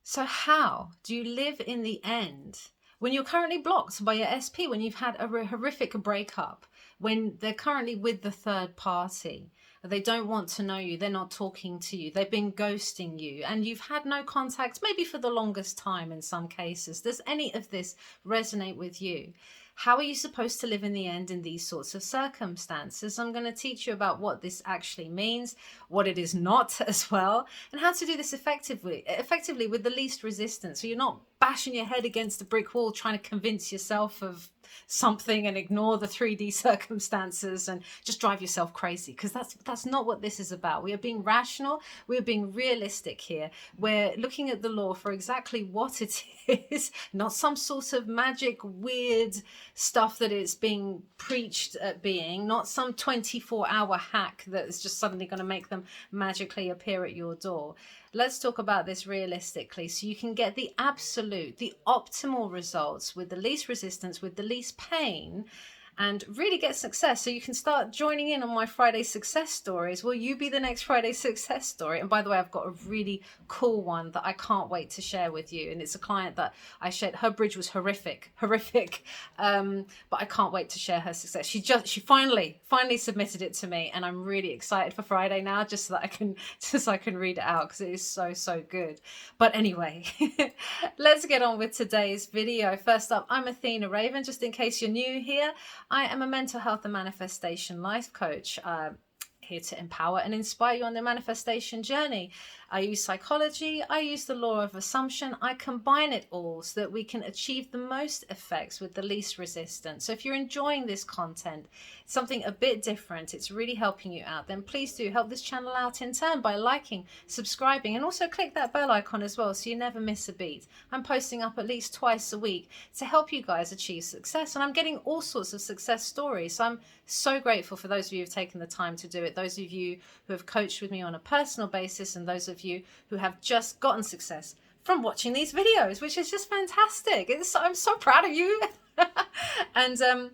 So how do you live in the end when you're currently blocked by your SP, when you've had a horrific breakup, when they're currently with the third party? They don't want to know you. They're not talking to you. They've been ghosting you and you've had no contact, maybe for the longest time in some cases. Does any of this resonate with you? How are you supposed to live in the end in these sorts of circumstances? I'm going to teach you about what this actually means, what it is not as well, and how to do this effectively with the least resistance. So you're not bashing your head against a brick wall trying to convince yourself of something and ignore the 3D circumstances and just drive yourself crazy, because that's not what this is about. We are being rational, we are being realistic here. We're looking at the law for exactly what it is, not some sort of magic weird stuff that it's being preached at being, not some 24-hour hack that is just suddenly going to make them magically appear at your door. Let's talk about this realistically so you can get the absolute, the optimal results with the least resistance, with the least pain, and really get success. So you can start joining in on my Friday success stories. Will you be the next Friday success story? And by the way, I've got a really cool one that I can't wait to share with you. And it's a client that I shared. Her bridge was horrific. But I can't wait to share her success. She finally submitted it to me, and I'm really excited for Friday now, just so that I can read it out, because it is so good. But anyway, let's get on with today's video. First up, I'm Athena Raven. Just in case you're new here, I am a mental health and manifestation life coach, here to empower and inspire you on the manifestation journey. I use psychology, I use the law of assumption, I combine it all so that we can achieve the most effects with the least resistance. So if you're enjoying this content, something a bit different, it's really helping you out, then please do help this channel out in turn by liking, subscribing, and also click that bell icon as well so you never miss a beat. I'm posting up at least twice a week to help you guys achieve success, and I'm getting all sorts of success stories. So I'm so grateful for those of you who've taken the time to do it, those of you who have coached with me on a personal basis, and those of you who have just gotten success from watching these videos, which is just fantastic. I'm so proud of you. And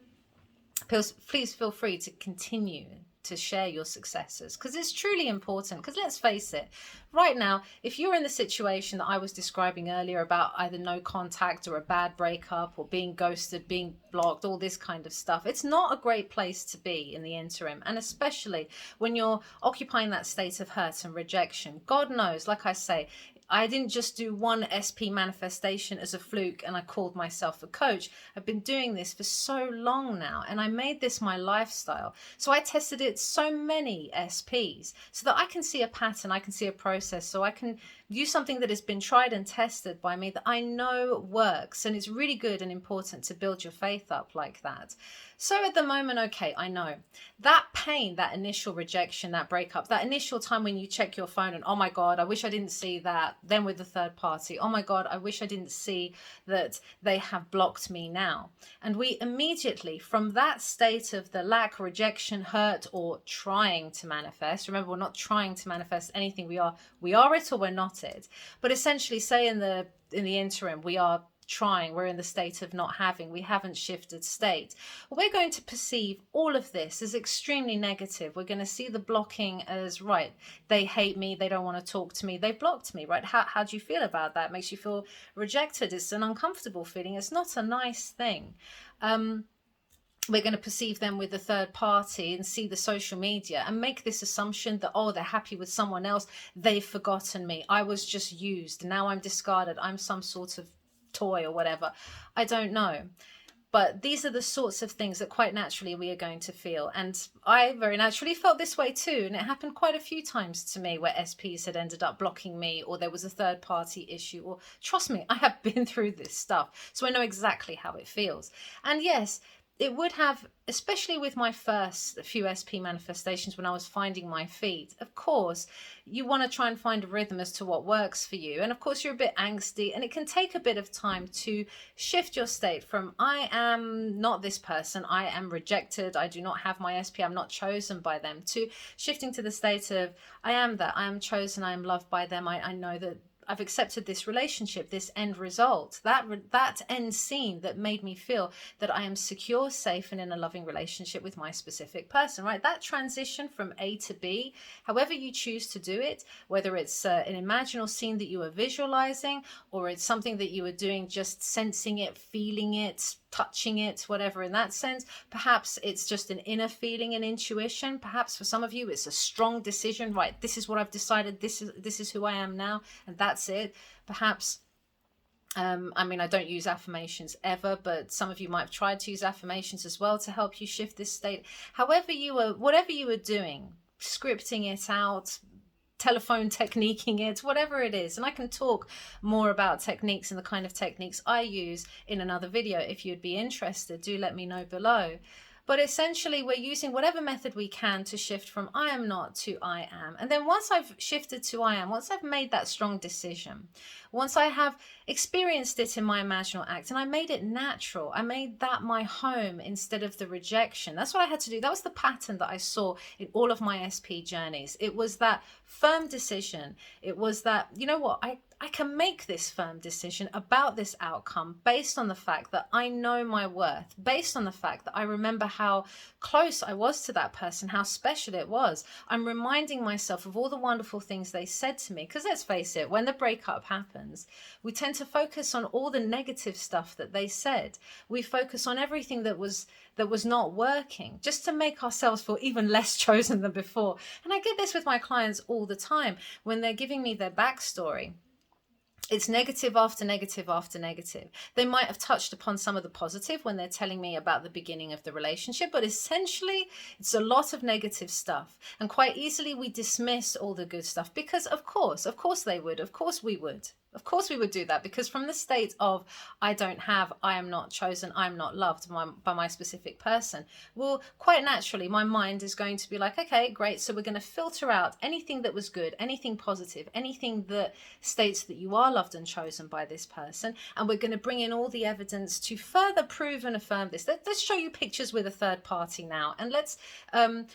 please feel free to continue to share your successes, because it's truly important. Because let's face it, right now, if you're in the situation that I was describing earlier about either no contact or a bad breakup or being ghosted, being blocked, all this kind of stuff, it's not a great place to be in the interim. And especially when you're occupying that state of hurt and rejection. God knows, like I say, I didn't just do one SP manifestation as a fluke and I called myself a coach. I've been doing this for so long now, and I made this my lifestyle. So I tested it so many SPs so that I can see a pattern, I can see a process, so I can use something that has been tried and tested by me that I know works. And it's really good and important to build your faith up like that. So at the moment, okay, I know that pain, that initial rejection, that breakup, that initial time when you check your phone and, oh my God, I wish I didn't see that. Then with the third party, oh my God, I wish I didn't see that they have blocked me now. And we immediately, from that state of the lack, rejection, hurt, or trying to manifest, remember, we're not trying to manifest anything. We are it or we're not it. But essentially, say in the interim, we are trying, we're in the state of not having, we haven't shifted state. We're going to perceive all of this as extremely negative. We're going to see the blocking as, right, they hate me, they don't want to talk to me, they blocked me, right? How do you feel about that? It makes you feel rejected. It's an uncomfortable feeling. It's not a nice thing. We're going to perceive them with the third party and see the social media and make this assumption that, oh, they're happy with someone else, they've forgotten me, I was just used, now I'm discarded, I'm some sort of toy or whatever. I don't know. But these are the sorts of things that quite naturally we are going to feel. And I very naturally felt this way too. And it happened quite a few times to me where SPs had ended up blocking me, or there was a third party issue, or trust me, I have been through this stuff. So I know exactly how it feels. And yes, it would have, especially with my first few SP manifestations when I was finding my feet, of course, you want to try and find a rhythm as to what works for you. And of course, you're a bit angsty, and it can take a bit of time to shift your state from, I am not this person, I am rejected, I do not have my SP, I'm not chosen by them, to shifting to the state of, I am that, I am chosen, I am loved by them, I know that I've accepted this relationship, this end result, that end scene that made me feel that I am secure, safe, and in a loving relationship with my specific person, right? That transition from A to B, however you choose to do it, whether it's an imaginal scene that you are visualizing, or it's something that you are doing, just sensing it, feeling it, touching it, whatever in that sense. Perhaps it's just an inner feeling and intuition. Perhaps for some of you it's a strong decision, right? This is what I've decided, this is who I am now, and that's it. Perhaps I mean, I don't use affirmations ever, but some of you might have tried to use affirmations as well to help you shift this state. However you were, whatever you were doing, scripting it out, telephone techniquing it, whatever it is. And I can talk more about techniques and the kind of techniques I use in another video. If you'd be interested, do let me know below. But essentially, we're using whatever method we can to shift from I am not to I am. And then once I've shifted to I am, once I've made that strong decision, once I have experienced it in my imaginal act and I made it natural, I made that my home instead of the rejection. That's what I had to do. That was the pattern that I saw in all of my SP journeys. It was that firm decision. It was that, you know what, I can make this firm decision about this outcome based on the fact that I know my worth, based on the fact that I remember how close I was to that person, how special it was. I'm reminding myself of all the wonderful things they said to me. Because let's face it, when the breakup happens, we tend to focus on all the negative stuff that they said. We focus on everything that was not working, just to make ourselves feel even less chosen than before. And I get this with my clients all the time when they're giving me their backstory. It's negative after negative after negative. They might have touched upon some of the positive when they're telling me about the beginning of the relationship, but essentially it's a lot of negative stuff. And quite easily we dismiss all the good stuff because of course they would, of course we would. Of course we would do that, because from the state of I don't have, I am not chosen, I'm not loved by my specific person, well, quite naturally my mind is going to be like, okay, great, so we're going to filter out anything that was good, anything positive, anything that states that you are loved and chosen by this person, and we're going to bring in all the evidence to further prove and affirm this. Let's show you pictures with a third party now, and let's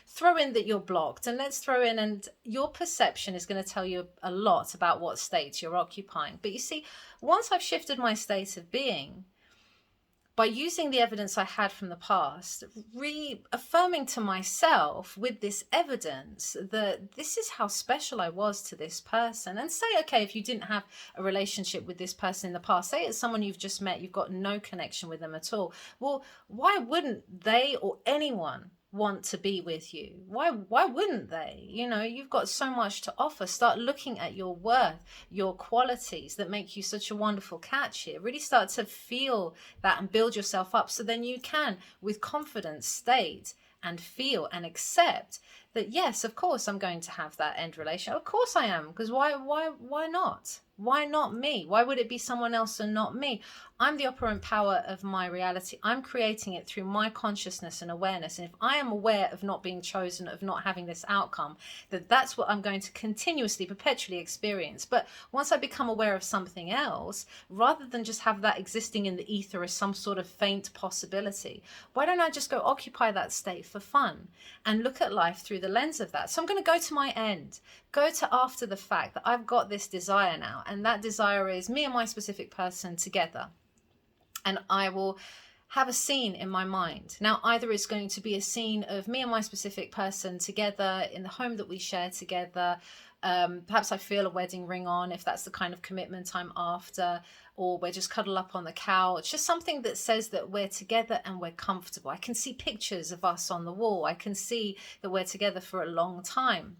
throw in that you're blocked, and let's throw in, and your perception is going to tell you a lot about what state you're occupying. But you see, once I've shifted my state of being, by using the evidence I had from the past, reaffirming to myself with this evidence that this is how special I was to this person. And say, okay, if you didn't have a relationship with this person in the past, say it's someone you've just met, you've got no connection with them at all. Well, why wouldn't they or anyone want to be with you? Why wouldn't they? You know, you've got so much to offer. Start looking at your worth, your qualities that make you such a wonderful catch here. Really start to feel that and build yourself up, so then you can with confidence state and feel and accept that yes, of course I'm going to have that end relation. Of course I am, because why not? Why not me? Why would it be someone else and not me? I'm the operant power of my reality. I'm creating it through my consciousness and awareness. And if I am aware of not being chosen, of not having this outcome, that's what I'm going to continuously, perpetually experience. But once I become aware of something else, rather than just have that existing in the ether as some sort of faint possibility, why don't I just go occupy that state for fun and look at life through the lens of that? So I'm going to go to my end, go to after the fact that I've got this desire now. And that desire is me and my specific person together. And I will have a scene in my mind. Now, either it's going to be a scene of me and my specific person together in the home that we share together. Perhaps I feel a wedding ring on, if that's the kind of commitment I'm after, or we're just cuddle up on the couch. Just something that says that we're together and we're comfortable. I can see pictures of us on the wall. I can see that we're together for a long time.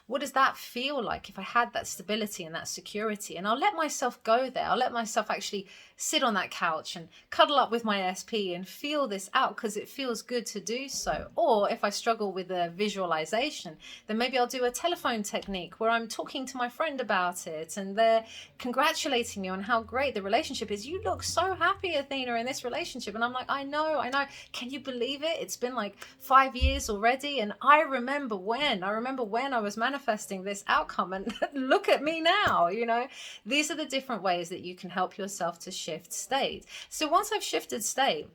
What does that feel like if I had that stability and that security? And I'll let myself go there. I'll let myself actually sit on that couch and cuddle up with my SP and feel this out, because it feels good to do so. Or if I struggle with a visualization, then maybe I'll do a telephone technique where I'm talking to my friend about it and they're congratulating me on how great the relationship is. You look so happy, Athena, in this relationship. And I'm like, I know. Can you believe it? It's been like 5 years already. And I remember when I was manifesting this outcome, and look at me now. You know, these are the different ways that you can help yourself to shift state. So once I've shifted state,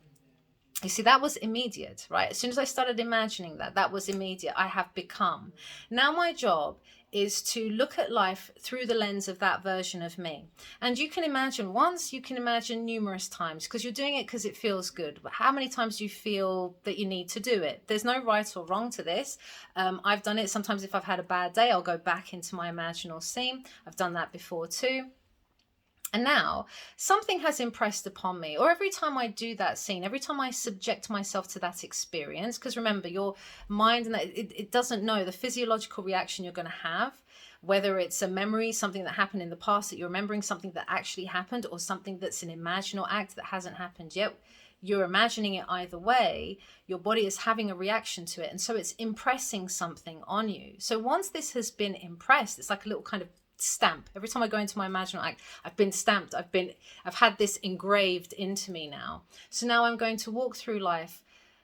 you see, that was immediate, right? As soon as I started imagining that was immediate. I have become. Now my job is to look at life through the lens of that version of me. And you can imagine once, you can imagine numerous times, because you're doing it because it feels good. But how many times do you feel that you need to do it? There's no right or wrong to this. I've done it. Sometimes if I've had a bad day, I'll go back into my imaginal scene. I've done that before too. And now something has impressed upon me, or every time I do that scene, every time I subject myself to that experience, because remember, your mind and it doesn't know the physiological reaction you're going to have, whether it's a memory, something that happened in the past that you're remembering, something that actually happened, or something that's an imaginal act that hasn't happened yet. You're imagining it either way, your body is having a reaction to it. And so it's impressing something on you. So once this has been impressed, it's like a little kind of stamp. Every time I go into my imaginal act, I've been stamped. I've had this engraved into me now. So now I'm going to walk through life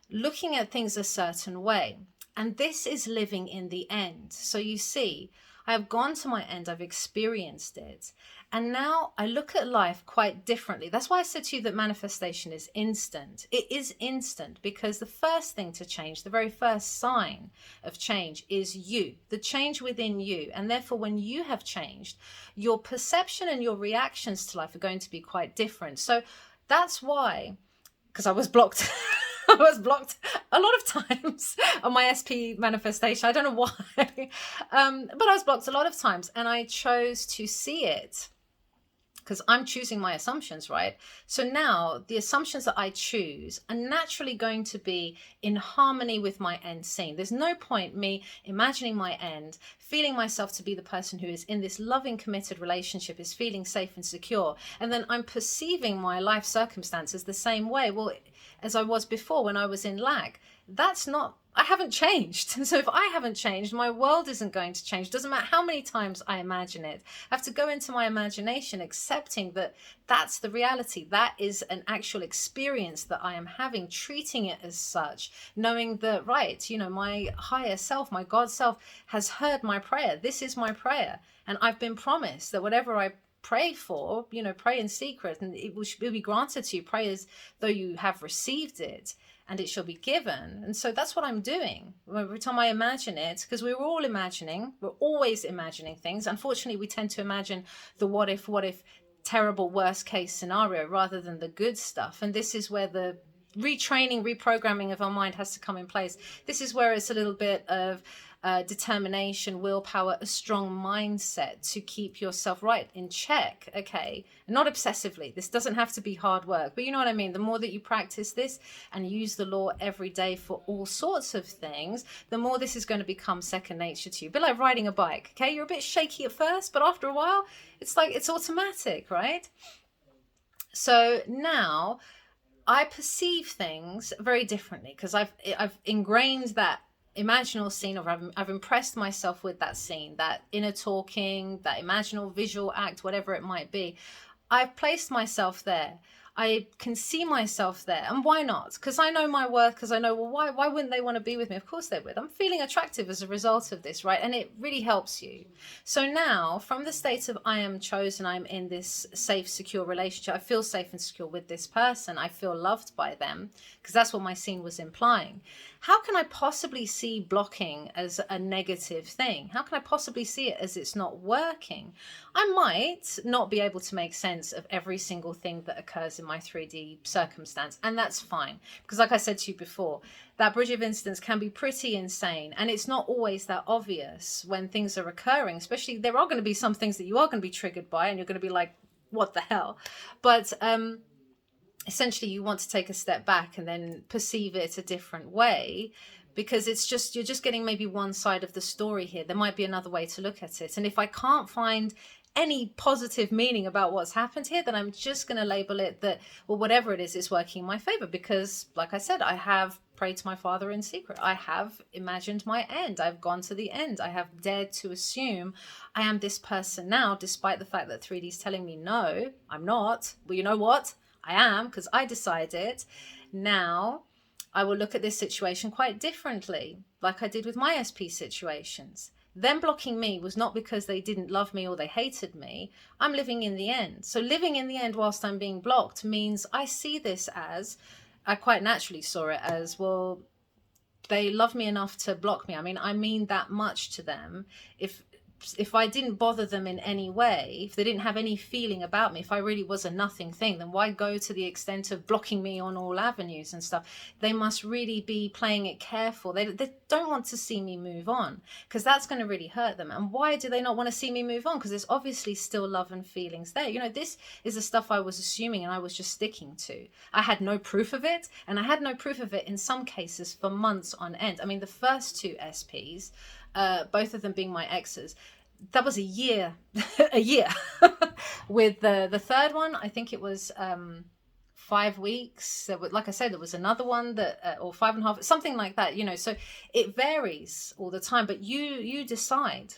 looking at things a certain way. And this is living in the end. So you see, I have gone to my end. I've experienced it. And now I look at life quite differently. That's why I said to you that manifestation is instant. It is instant because the first thing to change, the very first sign of change is you, the change within you. And therefore, when you have changed, your perception and your reactions to life are going to be quite different. So that's why, because I was blocked. I was blocked a lot of times on my SP manifestation. I don't know why, but I was blocked a lot of times, and I chose to see it because I'm choosing my assumptions, right? So now the assumptions that I choose are naturally going to be in harmony with my end scene. There's no point me imagining my end, feeling myself to be the person who is in this loving, committed relationship, is feeling safe and secure, and then I'm perceiving my life circumstances the same way. Well, as I was before when I was in lack. That's not, I haven't changed. And so if I haven't changed, my world isn't going to change. Doesn't matter how many times I imagine it. I have to go into my imagination, accepting that that's the reality. That is an actual experience that I am having, treating it as such, knowing that, right, you know, my higher self, my God self has heard my prayer. This is my prayer. And I've been promised that whatever I pray for, you know, pray in secret and it will be granted to you. Pray as though you have received it and it shall be given. And so that's what I'm doing every time I imagine it, because we're all imagining, we're always imagining things. Unfortunately, we tend to imagine the what if terrible worst case scenario rather than the good stuff. And this is where the retraining, reprogramming of our mind has to come in place. This is where it's a little bit of determination, willpower, a strong mindset to keep yourself right in check, okay? And not obsessively. This doesn't have to be hard work, but you know what I mean? The more that you practice this and use the law every day for all sorts of things, the more this is going to become second nature to you. A bit like riding a bike, okay? You're a bit shaky at first, but after a while, it's like it's automatic, right? So now I perceive things very differently because I've ingrained that imaginal scene, or I've impressed myself with that scene, that inner talking, that imaginal visual act, whatever it might be. I've placed myself there. I can see myself there. And why not? Because I know my worth, because I know, well, why wouldn't they want to be with me? Of course they would. I'm feeling attractive as a result of this, right? And it really helps you. So now, from the state of I am chosen, I'm in this safe, secure relationship. I feel safe and secure with this person. I feel loved by them, because that's what my scene was implying. How can I possibly see blocking as a negative thing? How can I possibly see it as it's not working? I might not be able to make sense of every single thing that occurs in my 3D circumstance, and that's fine, because like I said to you before, that bridge of incidents can be pretty insane, and it's not always that obvious when things are occurring. Especially, there are going to be some things that you are going to be triggered by and you're going to be like, what the hell? But essentially you want to take a step back and then perceive it a different way, because it's just, you're just getting maybe one side of the story here. There might be another way to look at it. And if I can't find any positive meaning about what's happened here, then I'm just going to label it that, well, whatever it is, it's working in my favor, because like I said, I have prayed to my Father in secret. I have imagined my end. I've gone to the end. I have dared to assume I am this person now, despite the fact that 3D is telling me, no, I'm not. Well, you know what? I am, because I decided. Now I will look at this situation quite differently, like I did with my SP situations. Them blocking me was not because they didn't love me or they hated me. I'm living in the end. So living in the end whilst I'm being blocked means I see this as, I quite naturally saw it as, well, they love me enough to block me. I mean that much to them. If if I didn't bother them in any way, if they didn't have any feeling about me, if I really was a nothing thing, then why go to the extent of blocking me on all avenues and stuff? They must really be playing it careful. They don't want to see me move on, because that's going to really hurt them. And why do they not want to see me move on? Because there's obviously still love and feelings there. You know, this is the stuff I was assuming and I was just sticking to. I had no proof of it, and I had no proof of it in some cases for months on end. I mean, the first two SPs, both of them being my exes, that was a year a year. With the third one, I think it was 5 weeks. There was, like I said, there was another one that or 5.5, something like that, you know. So it varies all the time, but you decide.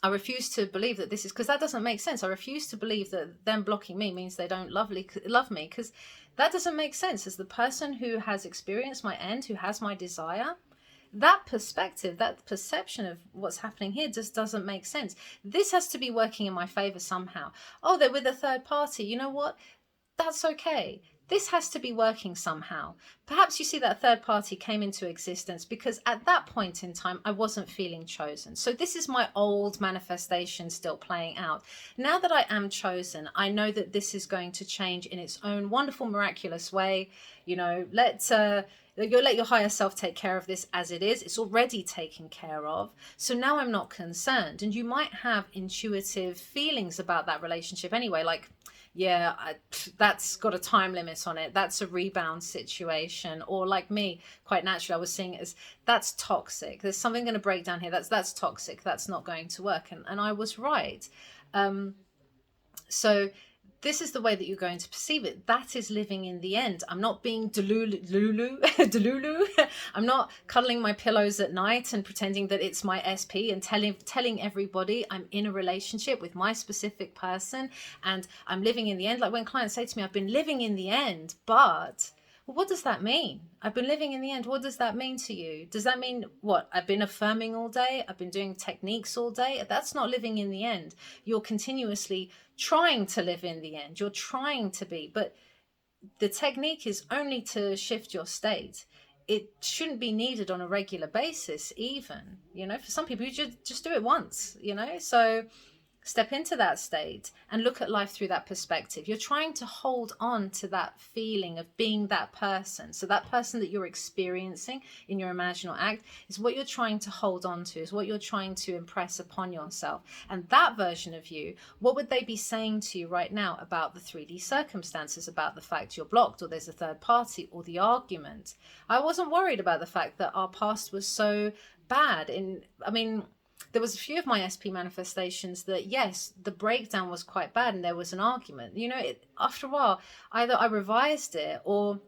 I refuse to believe that this is, because that doesn't make sense. I refuse to believe that them blocking me means they don't love me, because that doesn't make sense. As the person who has experienced my end, who has my desire, that perspective, that perception of what's happening here just doesn't make sense. This has to be working in my favor somehow. Oh, they're with a third party. You know what? That's okay. This has to be working somehow. Perhaps you see that third party came into existence because at that point in time, I wasn't feeling chosen. So this is my old manifestation still playing out. Now that I am chosen, I know that this is going to change in its own wonderful, miraculous way. You know, let your higher self take care of this as it is. It's already taken care of. So now I'm not concerned. And you might have intuitive feelings about that relationship anyway, like, yeah, that's got a time limit on it. That's a rebound situation. Or like me, quite naturally, I was seeing it as, that's toxic. There's something going to break down here. That's toxic. That's not going to work. And I was right. So this is the way that you're going to perceive it. That is living in the end. I'm not being delulu. I'm not cuddling my pillows at night and pretending that it's my SP and telling everybody I'm in a relationship with my specific person and I'm living in the end. Like when clients say to me, I've been living in the end, but well, what does that mean? I've been living in the end. What does that mean to you? Does that mean what? I've been affirming all day. I've been doing techniques all day. That's not living in the end. You're continuously trying to live in the end. You're trying to be, but the technique is only to shift your state. It shouldn't be needed on a regular basis even, you know. For some people, you just do it once, you know. So step into that state and look at life through that perspective. You're trying to hold on to that feeling of being that person. So that person that you're experiencing in your imaginal act is what you're trying to hold on to, is what you're trying to impress upon yourself. And that version of you, what would they be saying to you right now about the 3D circumstances, about the fact you're blocked or there's a third party or the argument? I wasn't worried about the fact that our past was so bad. There was a few of my SP manifestations that, yes, the breakdown was quite bad and there was an argument. You know, after a while, either I revised it or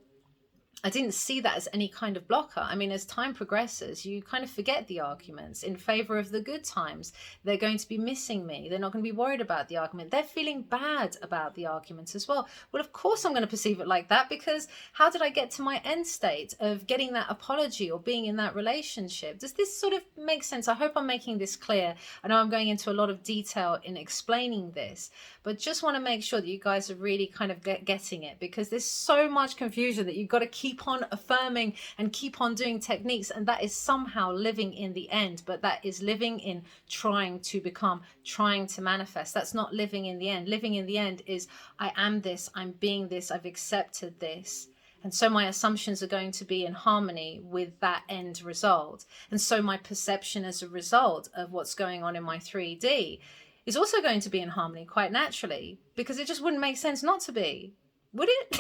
I didn't see that as any kind of blocker. I mean, as time progresses, you kind of forget the arguments in favor of the good times. They're going to be missing me. They're not going to be worried about the argument. They're feeling bad about the argument as well. Well, of course I'm going to perceive it like that, because how did I get to my end state of getting that apology or being in that relationship? Does this sort of make sense? I hope I'm making this clear. I know I'm going into a lot of detail in explaining this, but just want to make sure that you guys are really kind of getting it, because there's so much confusion that you've got to keep on affirming and keep on doing techniques, and that is somehow living in the end, but that is living in trying to become, trying to manifest. That's not living in the end. Living in the end is, I am this, I'm being this, I've accepted this, and so my assumptions are going to be in harmony with that end result, and so my perception as a result of what's going on in my 3D is also going to be in harmony quite naturally, because it just wouldn't make sense not to be, would it?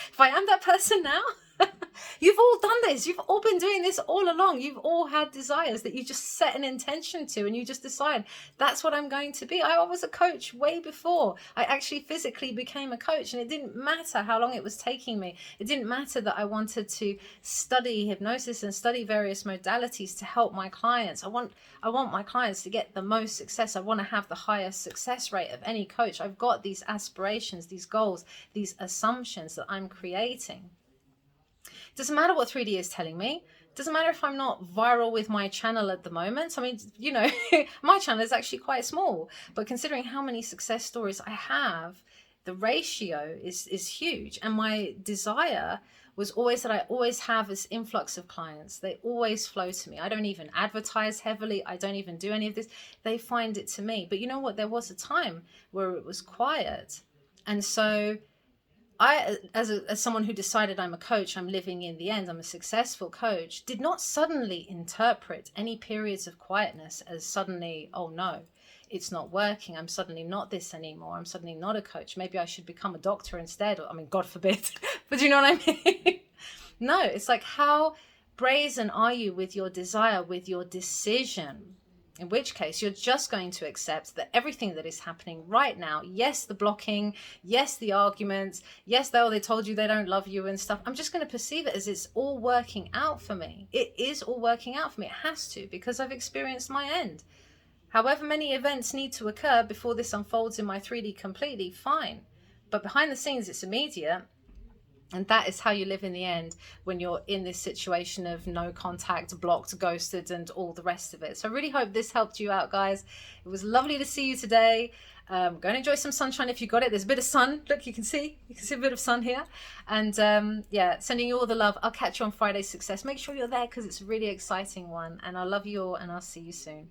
If I am that person now, you've all done this. You've all been doing this all along. You've all had desires that you just set an intention to, and you just decide that's what I'm going to be. I was a coach way before I actually physically became a coach, and it didn't matter how long it was taking me. It didn't matter that I wanted to study hypnosis and study various modalities to help my clients. I want my clients to get the most success. I want to have the highest success rate of any coach. I've got these aspirations, these goals, these assumptions that I'm creating. Doesn't matter what 3D is telling me. Doesn't matter if I'm not viral with my channel at the moment. I mean, you know, my channel is actually quite small, but considering how many success stories I have, the ratio is huge. And my desire was always that I always have this influx of clients. They always flow to me. I don't even advertise heavily. I don't even do any of this. They find it to me. But you know what? There was a time where it was quiet. And so I, as someone who decided I'm a coach, I'm living in the end, I'm a successful coach, did not suddenly interpret any periods of quietness as suddenly, oh no, it's not working. I'm suddenly not this anymore. I'm suddenly not a coach. Maybe I should become a doctor instead. I mean, God forbid. But you know what I mean? No, it's like, how brazen are you with your desire, with your decision? In which case, you're just going to accept that everything that is happening right now, yes, the blocking, yes, the arguments, yes, they told you they don't love you and stuff. I'm just going to perceive it as it's all working out for me. It is all working out for me. It has to, because I've experienced my end. However many events need to occur before this unfolds in my 3D completely, fine. But behind the scenes, it's immediate. And that is how you live in the end when you're in this situation of no contact, blocked, ghosted, and all the rest of it. So I really hope this helped you out, guys. It was lovely to see you today. Go and enjoy some sunshine if you got it. There's a bit of sun. Look, you can see a bit of sun here. And yeah, sending you all the love. I'll catch you on Friday's Success. Make sure you're there because it's a really exciting one. And I love you all, and I'll see you soon.